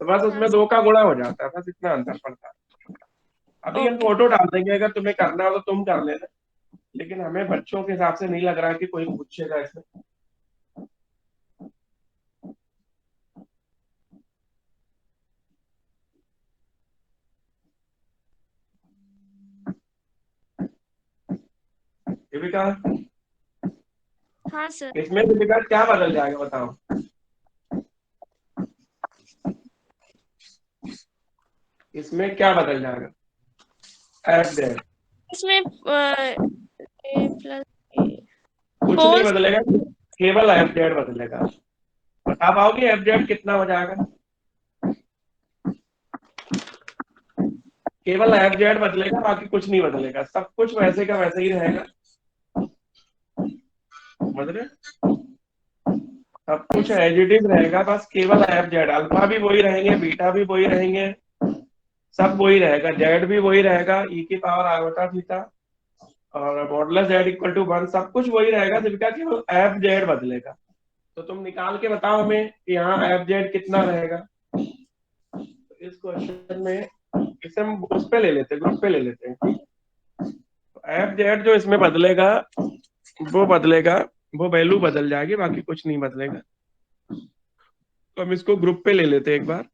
तो बस उसमें 2 का गुणा हो जाता है, बस इतना अंतर पड़ता है। अभी हम ओके। फोटो डाल देंगे, अगर तुम्हें करना हो तो तुम कर लेना, लेकिन हमें बच्चों के हिसाब से नहीं लग रहा है कि कोई पूछेगा इसमें। दीपिका, हाँ सर। इसमें दीपिका क्या बदल जाएगा बताओ? इसमें क्या बदल जाएगा? एफ जेड, इसमें ए प्लस कुछ नहीं बदलेगा, केवल एफ जेड बदलेगा। बता पाओगे एफ जेड कितना हो जाएगा? केवल एफ जेड बदलेगा, बाकी कुछ नहीं बदलेगा, सब कुछ वैसे का वैसे ही रहेगा। समझ रहे? सब कुछ एज इट इज रहेगा, बस केवल एफ जेड, अल्फा भी वही रहेंगे, बीटा भी वही रहेंगे, सब वही रहेगा, जेड भी वही रहेगा, ई की पावर आयोटा थीटा और मॉडुलस जेड इक्वल टू 1, सब कुछ वही रहेगा, जिसका केवल एफ जेड बदलेगा। तो तुम निकाल के बताओ हमें कि यहाँ एफ जेड कितना रहेगा। तो इस क्वेश्चन में इसे हम उस पे ले लेते हैं, ग्रुप पे ले लेते हैं। तो एफ जेड जो इसमें बदलेगा वो वैल्यू बदल जाएगी, बाकी कुछ नहीं बदलेगा। तो हम इसको ग्रुप पे ले लेते हैं एक बार।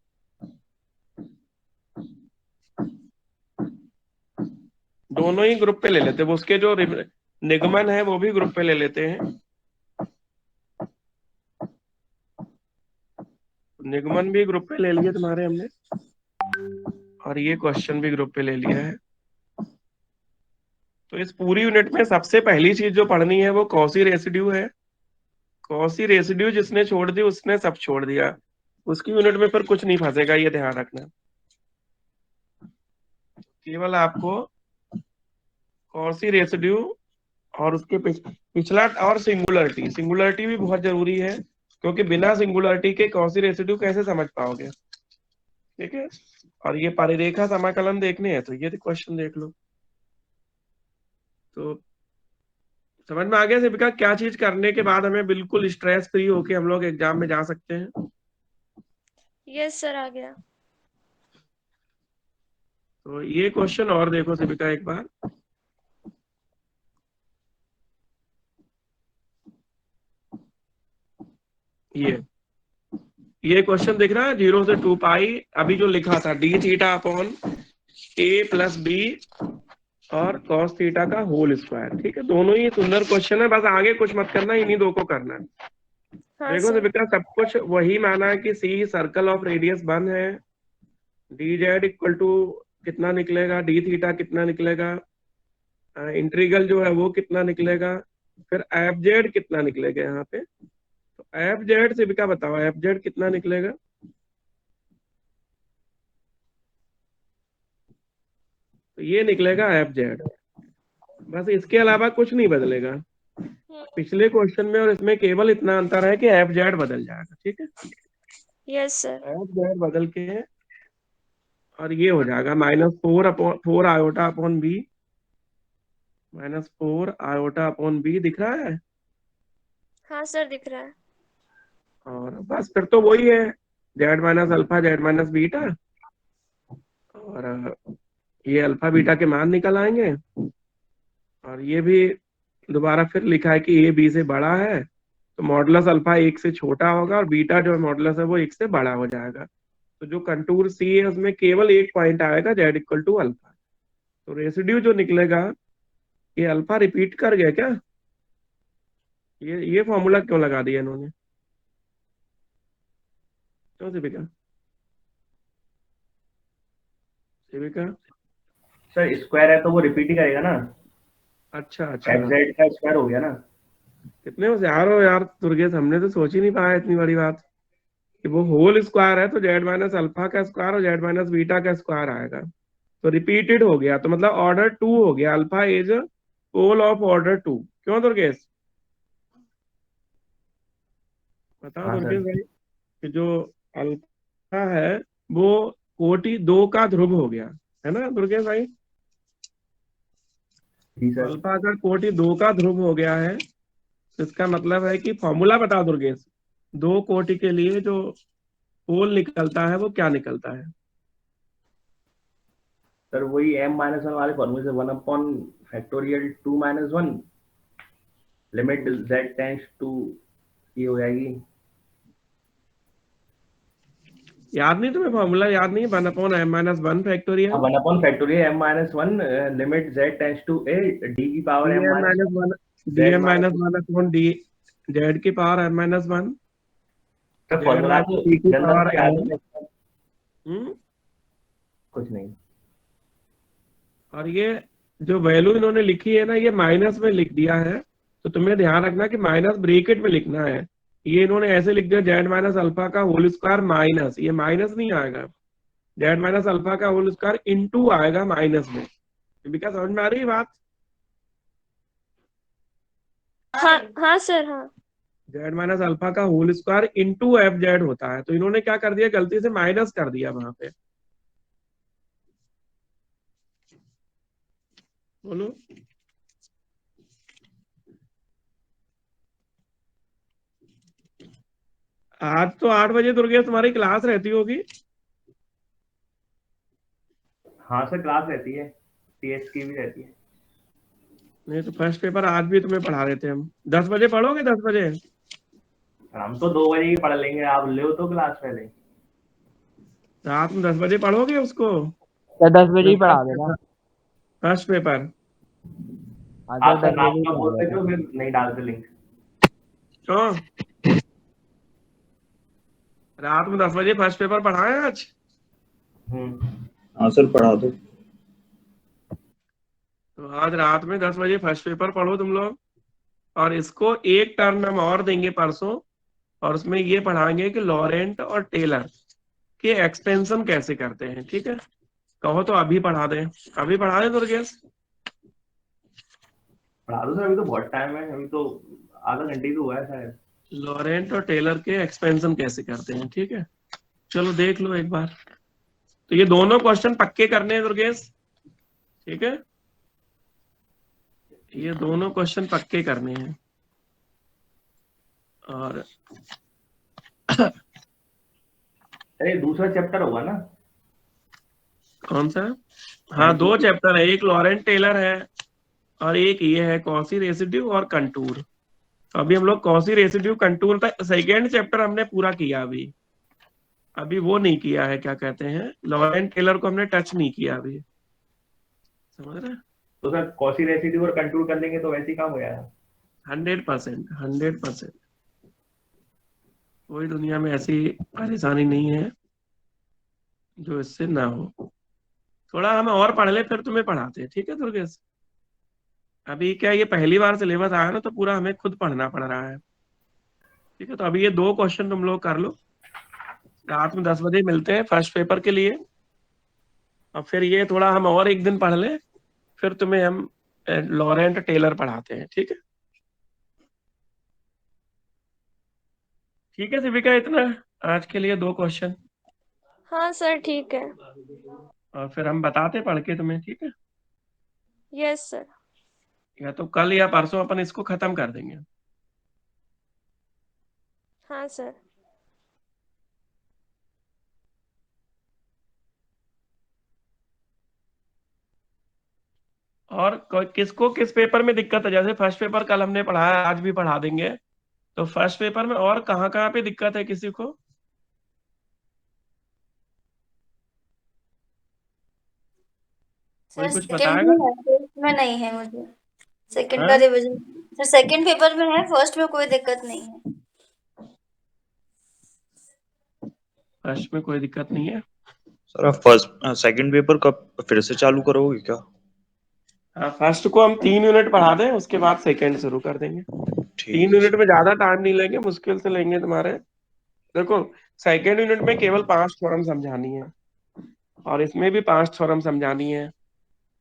दोनों ही ग्रुप पे ले लेते हैं, उसके जो निगमन है वो भी ग्रुप पे ले लेते हैं। निगमन भी ग्रुप पे ले लिए तुम्हारे हमने, और ये क्वेश्चन भी ग्रुप पे ले लिया है। तो इस पूरी यूनिट में सबसे पहली चीज जो पढ़नी है वो कॉसी रेसिड्यू है। कॉसी रेसिड्यू जिसने छोड़ दी उसने सब छोड़ दिया, उसकी यूनिट में फिर कुछ नहीं फंसेगा, ये ध्यान रखना। केवल आपको कॉची रेसिड्यू और उसके पिछला और सिंगुलरिटी, सिंगुलरिटी भी बहुत जरूरी है, क्योंकि बिना सिंगुलरिटी के कॉची रेसिड्यू कैसे समझ पाओगे, ठीक है। और ये परिरेखा समाकलन देखने हैं तो ये क्वेश्चन देख लो। तो समझ में आ गया सिविका, क्या चीज करने के बाद हमें बिल्कुल स्ट्रेस फ्री होके हम लोग एग्जाम में जा सकते हैं। यस सर, आ गया। तो ये क्वेश्चन और देखो सिविका एक बार, ये क्वेश्चन दिख रहा है 0 से 2 पाई, अभी जो लिखा था D theta upon A plus B और कॉस थीटा का होल स्क्वायर, ठीक है। दोनों ही सुंदर क्वेश्चन है, बस आगे कुछ मत करना, इन्हीं दो को करना है। हाँ देखो सर। सिविका, सब कुछ वही माना है कि सी सर्कल ऑफ रेडियस 1 है, डी जेड इक्वल टू कितना निकलेगा, डी थीटा कितना निकलेगा, इंटीग्रल जो है वो कितना निकलेगा, फिर एफ जेड कितना निकलेगा यहाँ पे। तो एफ जेड सिविका बताओ, एफ जेड कितना निकलेगा। तो ये निकलेगा एफ जेड, बस इसके अलावा कुछ नहीं बदलेगा पिछले क्वेश्चन में और इसमें, केवल इतना अंतर है कि एफ जेड बदल जाएगा, ठीक है। Yes sir. एफ जेड बदल के और ये हो जाएगा -4 iota upon b, -4 iota upon b, दिख रहा है। हाँ सर, दिख रहा है। और बस फिर तो वही है, Z minus alpha Z minus beta, और ये अल्फा बीटा के मान निकल आएंगे। और ये भी दोबारा फिर लिखा है कि ए बी से बड़ा है, तो मॉडुलस अल्फा 1 से छोटा होगा और बीटा जो मॉडुलस है वो 1 से बड़ा हो जाएगा। तो जो कंटूर सी है उसमें केवल एक पॉइंट आएगा, जेड इक्वल टू अल्फा। तो रेसिड्यू जो निकलेगा, ये अल्फा रिपीट कर गया क्या, ये फॉर्मूला क्यों लगा दिया इन्होंने, क्यों सिविका? सिविका सर स्क्वायर है तो वो रिपीट ही करेगा ना, अच्छा अच्छा, एफ जेड का स्क्वायर हो गया ना। कितने होशियार हो यार दुर्गेश, हमने तो सोच ही नहीं पाया इतनी बड़ी बात कि वो होल स्क्वायर है तो जेड माइनस अल्फा का स्क्वायर और जेड माइनस बीटा का स्क्वायर आएगा। तो रिपीटेड हो गया, तो मतलब ऑर्डर 2 हो गया, alpha is pole of order 2। क्यों दुर्गेश, बताओ हाँ दुर्गेश सर। भाई, कि जो अल्फा है वो कोटि 2 का ध्रुव हो गया, है ना दुर्गेश भाई। जी सर। अल्फा अगर कोटि 2 का ध्रुव हो गया है तो इसका मतलब है कि फॉर्मूला बताओ दुर्गेश, 2 कोटि के लिए जो पोल निकलता है वो क्या निकलता है। सर वही m-1 वाले फॉर्मूले से 1/फैक्टोरियल 2-1 लिमिट z टेंड्स टू ये हो जाएगी। याद नहीं तुम्हें, फॉर्मूला याद नहीं, 1/m-1 फैक्टोरियल 1/फैक्टोरियल m-1 limit z tends to a d की power m-1 dm-1 upon d z की पावर m-1 सर फॉर्मूला तो की जनरल पावर से याद m। है। कुछ नहीं। और ये जो वैल्यू इन्होंने लिखी है ना, ये माइनस में लिख दिया है, तो तुम्हें ध्यान रखना कि माइनस ब्रैकेट में लिखना है। ये इन्होंने ऐसे लिख दिया जेड माइनस अल्फा का होल स्क्वायर माइनस, ये माइनस नहीं आएगा, जेड माइनस अल्फा का होल स्क्वायर इनटू आएगा माइनस में। बिकॉज समझ में आ रही है बात? हाँ हाँ सर, हाँ। जेड माइनस अल्फा का whole square into f z होता है, तो इन्होंने क्या कर दिया, गलती से माइनस कर दिया वहां पे। बोलो। आज तो 8 बजे दुर्गेश तुम्हारी क्लास रहती होगी। हाँ सर क्लास रहती है, टीएस की भी रहती है। नहीं तो फर्स्ट पेपर आज भी तुम्हें पढ़ा देते हम। 10 बजे पढ़ोगे? 10 बजे हम तो 2 बजे ही पढ़ लेंगे, आप ले तो क्लास पहले। रात में 10 बजे पढ़ोगे उसको? या 10 बजे ही पढ़ा देगा फर्स्ट पेपर। आप सर रात में बोलते तो फिर नहीं डालते लिंक। क्यों? रात में 10 बजे फर्स्ट पेपर पढ़ाए आज? हाँ सर पढ़ा दो। तो आज रात में 10 बजे फर्स्ट पेपर पढ़ो तुम लोग, और इसको एक टर्म हम और देंगे परसों, और उसमें ये पढ़ाएंगे कि लॉरेंट और टेलर के एक्सपेंशन कैसे करते हैं। ठीक है, कहो तो अभी पढ़ा दें, अभी पढ़ा दें दुर्गेश? पढ़ा दो सर, अभी तो बहुत टाइम है, अभी तो आधा घंटे ही तो हुआ है शायद। लॉरेंट और टेलर के एक्सपेंशन कैसे करते हैं। ठीक है, चलो देख लो एक बार। तो ये दोनों क्वेश्चन पक्के करने हैं दुर्गेश, ठीक है, ये दोनों क्वेश्चन पक्के करने हैं। और अरे दूसरा चैप्टर होगा ना? कौन सा? हाँ, दो चैप्टर है, एक लॉरेंट टेलर है और एक ये है कॉसी रेसिड्यू और कंटूर। अभी हम लोग कॉसी रेसिड्यू कंटूर तक सेकेंड चैप्टर हमने पूरा किया, अभी वो नहीं किया है, क्या कहते हैं, लॉरेंट टेलर को हमने टच नहीं किया अभी, समझ रहे? तो सर कॉसी रेसिड्यू और कंट्रोल कर लेंगे तो वैसे ही काम हो जाएगा। 100%। कोई दुनिया में ऐसी परेशानी नहीं है जो इससे ना हो। थोड़ा हम और पढ़ ले फिर तुम्हें पढ़ाते हैं, ठीक है दुर्गेश? अभी क्या ये पहली बार सिलेबस आया ना, तो पूरा हमें खुद पढ़ना पड़ रहा है। ठीक है, तो अभी ये दो क्वेश्चन तुम लोग कर लो, रात में 10 बजे मिलते हैं फर्स्ट पेपर के लिए। और फिर ये थोड़ा हम और एक दिन पढ़ ले, फिर तुम्हें हम लॉरेंट टेलर पढ़ाते हैं। ठीक है, ठीक है शिविका, इतना आज के लिए दो क्वेश्चन, हाँ सर ठीक है। और फिर हम बताते पढ़ के तुम्हें। ठीक है, यस सर। या तो कल या परसों अपन इसको खत्म कर देंगे। हाँ सर। और किसको किस पेपर में दिक्कत है? जैसे फर्स्ट पेपर कल हमने पढ़ाया, आज भी पढ़ा देंगे, तो फर्स्ट पेपर में और कहाँ कहाँ पे दिक्कत है किसी को? कोई सर कुछ सेकंड बताएगा? में है, फर्स्ट में नहीं है मुझे। सेकंड का हाँ? रिवीजन सर सेकंड पेपर में है, फर्स्ट में कोई दिक्कत नहीं है। फर्स्ट में कोई दिक्कत नहीं है। सर आप फर्स्ट सेकंड पेपर कब फिर से चालू करोगे क्या? हाँ, फर्स्ट को हम 3 यूनिट पढ़ा दें, उसके बाद सेकंड शुरू कर देंगे। ठीक 3 है यूनिट सर। में ज्यादा टाइम नहीं लेंगे, मुश्किल से लेंगे तुम्हारे। देखो, सेकंड यूनिट में केवल 5 थ्योरम समझानी है, और इसमें भी 5 थ्योरम समझानी है।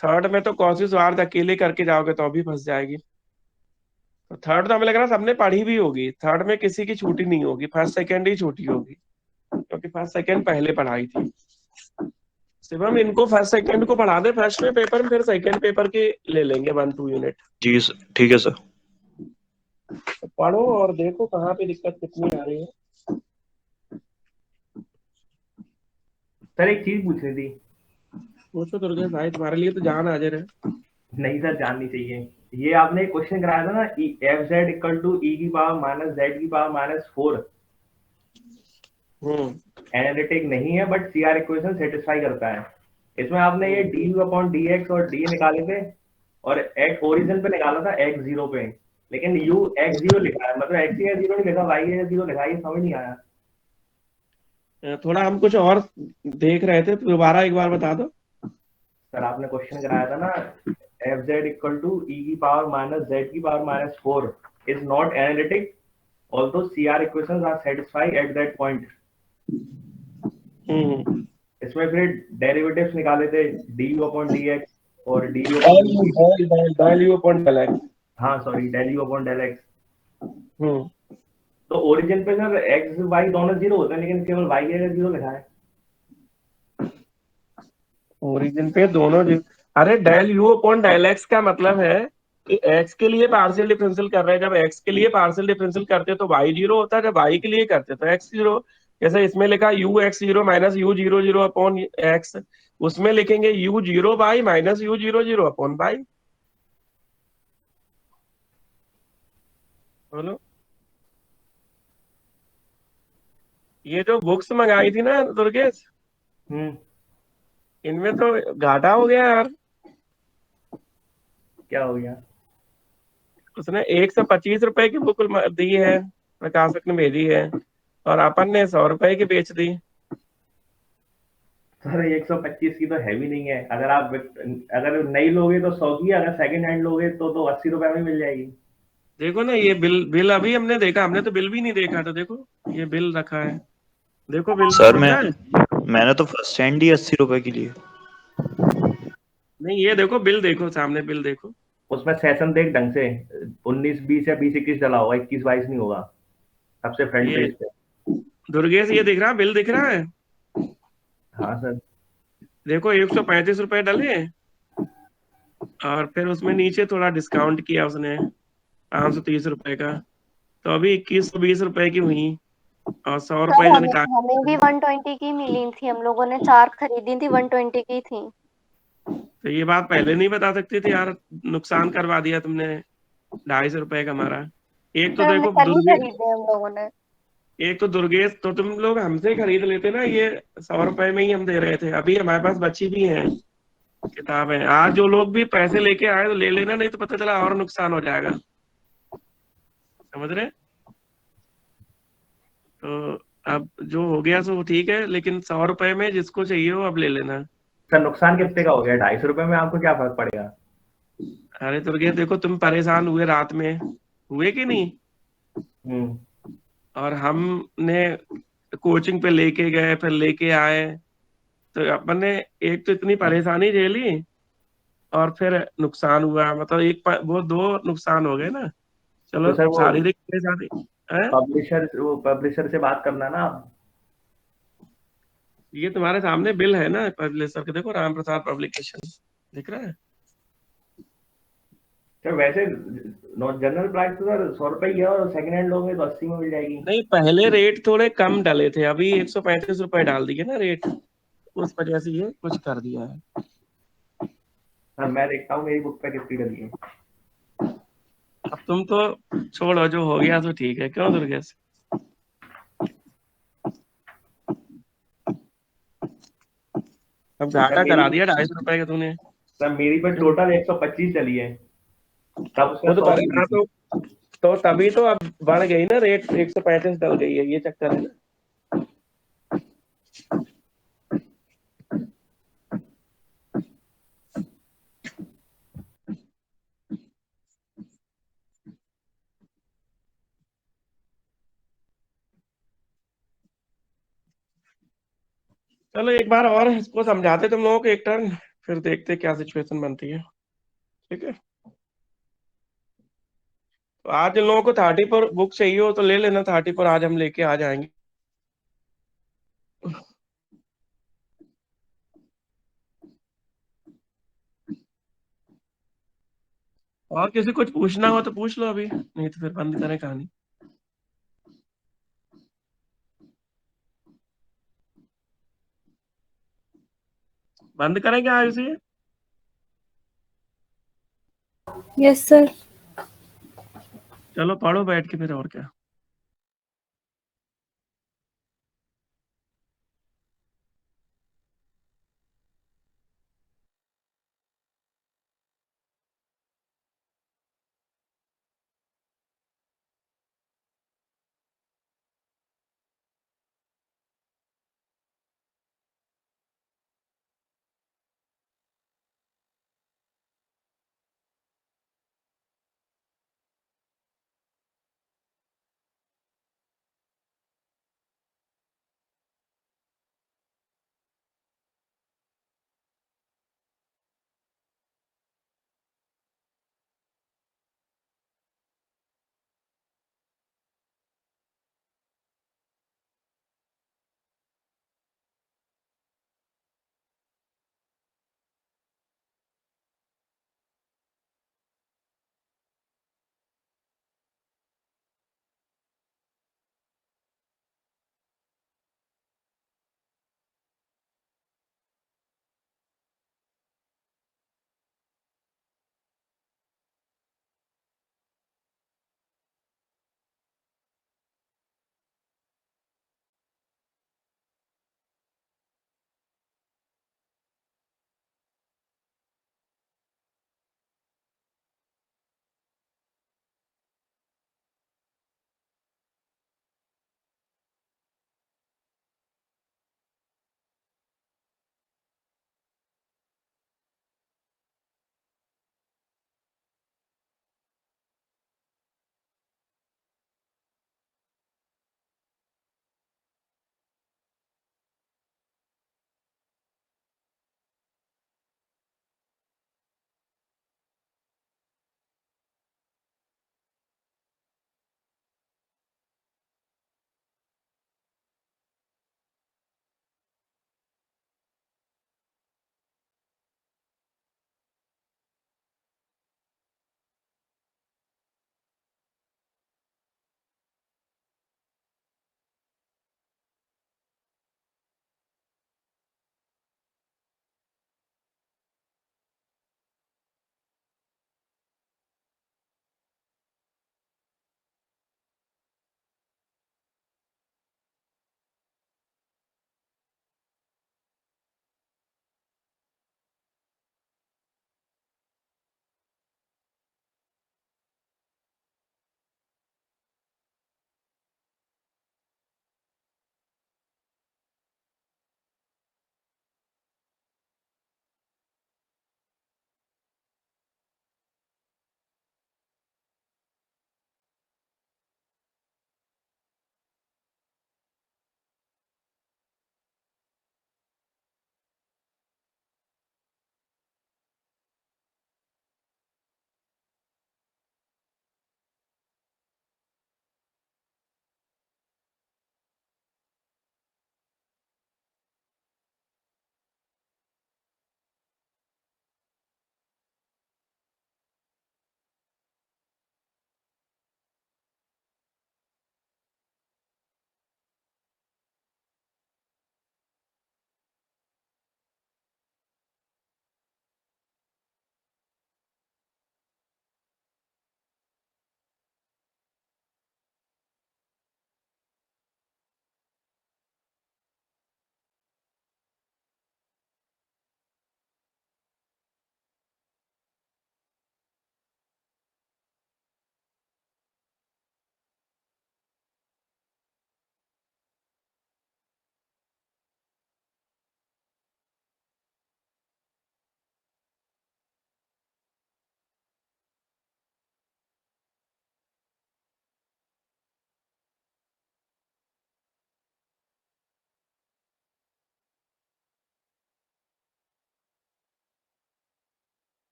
थर्ड में तो कॉसिस वार्ड अकेले करके जाओगे तो भी फंस जाएगी। तो थर्ड तो हमें लग रहा है सबने पढ़ी भी होगी, थर्ड में किसी की छुट्टी नहीं होगी, फर्स्ट सेकंड ही छुट्टी होगी, क्योंकि फर्स्ट सेकंड पहले पढ़ाई थी। शिवम, इनको फर्स्ट सेकंड को पढ़ा दे फर्स्ट में पेपर में, फिर सेकंड पेपर के ले लेंगे 1-2 यूनिट। जी सर, ठीक है सर। तो पढ़ो और देखो कहाँ पे दिक्कत कितनी आ रही है। सर एक चीज पूछनी थी। पूछो दुर्गेश भाई, तुम्हारे लिए तो जान हाजिर है। नहीं सर, जाननी चाहिए। ये आपने एक क्वेश्चन कराया था ना, एफ जेड इक्वल टू ई की पावर माइनस जेड की पावर -4 एनालिटिक नहीं है, बट सीआर इक्वेशन सेटिस्फाई करता है। इसमें आपने ये D you upon D x और डी निकाले थे, और एक्स ओरिजिन पे निकाला था एक्स जीरो पे, लेकिन यू एक्स जीरो लिखा है, मतलब एक्स या जीरो नहीं लिखा, वाई या जीरो लिखा, ये समझ नहीं आया। थोड़ा हम कुछ और देख रहे थे, तो दोबारा एक बार बता दो। सर आपने क्वेश्चन कराया था ना, एफ जेड इक्वल टू ई की पावर माइनस जेड की power -4 is not analytic although CR equations are satisfied at that point। इसमें फिर डेरिवेटिव्स निकाले थे du upon dx और du del u upon del x। हाँ sorry, del u upon del x। तो origin पे sir x y दोनों zero होते हैं, लेकिन केवल y का जीरो लिखा है। ओरिजिन पे दोनों अरे del u upon del x का मतलब है कि x के लिए पार्शियल डिफरेंशियल कर रहे हैं, जब x के लिए पार्शियल डिफरेंशियल करते तो y जीरो होता है, जब y के लिए करते तो x जीरो। जैसे इसमें लिखा u x zero minus u zero zero upon x, उसमें लिखेंगे u zero by minus u zero zero upon by. बोलो, ये जो बुक्स मंगाई थी ना दुर्गेश, इनमें तो घाटा हो गया यार। क्या हो गया? उसने 125 रुपए की बुक दी है, प्रकाशक ने भेजी है, और अपन ने 100 रुपए की बेच दी। सर 125 की तो हैवी नहीं है, अगर आप अगर नई लोगे तो 100 की, अगर सेकंड हैंड लोगे तो 80 रुपए में मिल जाएगी। देखो ना, ये बिल अभी हमने देखा, हमने तो बिल भी नहीं देखा, तो देखो ये बिल रखा है, देखो बिल सर दिख रहा है? मैंने तो फर्स्ट हैंड ही 80 रुपए के लिए। नहीं, ये देखो बिल, देखो सामने बिल देखो। उसमें सेशन देख ढंग से, 19-20 या 20-21 डला होगा, 21-22 नहीं होगा सबसे फ्रंट ये पेज पे। दुर्गेश, ये दिख रहा है, बिल दिख रहा है? हाँ सर। देखो 135 रुपए डले, और फिर उसमें नीचे थोड़ा डिस्काउंट किया उसने 530 रुपए का, तो अभी 2120 रुपए की हुई, और 100 सर रुपए जो हमें निकाल। हमें भी 120 की मिली थी, हम लोगों ने 4 खरीदी थी, 120 की थी। तो ये बात पहले नहीं बता सकती थी यार, नुकसान करवा दिया तुमने 250 रुपए का हमारा। एक तो सर हमने देखो कल ही दुर्गेश, खरीदे हम लोगों ने। एक तो दुर्गेश, तो तुम लोग हमसे खरीद लेते ना, ये 100 रुपए में ही हम दे रहे थे, अभी हमारे पास बची भी है किताबें। आज जो लोग भी पैसे लेके आए तो ले लेना, नहीं तो पता चला और नुकसान हो जाएगा, समझ रहे? तो अब जो हो गया सो ठीक है, लेकिन 100 रुपए में जिसको चाहिए हो अब ले लेना। सर नुकसान कितने का हो गया? 250 रुपए में आपको क्या फर्क पड़ेगा? अरे दुर्गेश देखो, तुम परेशान हुए रात में, हुए कि नहीं? और हमने कोचिंग पे लेके गए, फिर लेके आए, तो अपन ने एक तो इतनी परेशानी झेली, और फिर नुकसान हुआ, मतलब वो 2 नुकसान हो गए ना। चलो, तो सर वो शारीरिक परेशानी है। पब्लिशर से बात करना ना आप। ये तुम्हारे सामने बिल है ना पब्लिशर के, देखो राम प्रसाद पब्लिकेशन दिख रहा है। सर वैसे जनरल प्राइस तो सर 100 रुपए ही है, और सेकंड हैंड लोगे तो 80 में मिल जाएगी। नहीं, पहले रेट थोड़े कम डाले थे, अभी 135 रुपए डाल दिए ना रेट, उस वजह से ये कुछ कर दिया है। सर मैं देखता हूँ मेरी बुक पे कितनी डली है। अब तुम तो छोड़ो, जो हो गया तो ठीक है, क्यों दुर्गेश? अब घाटा करा दिया 250 रुपए का तूने। सर मेरी पर टोटल 125 डली है, तब उसका वो तो 100 बढ़ा, तो तभी तो अब बढ़ गई ना रेट, 135 डल गई है, ये चक्कर है ना। चलो एक बार और इसको समझाते तुम लोगों को एक टर्न, फिर देखते क्या सिचुएशन बनती है, ठीक है? तो आज इन लोगों को 30 पर बुक चाहिए हो तो ले लेना, 30 पर आज हम लेके आ जाएंगे। और किसी कुछ पूछना हो तो पूछ लो अभी, नहीं तो फिर बंद करें कहानी। बंद करें क्या इसे? Yes sir. चलो पढ़ो बैठ के फिर, और क्या।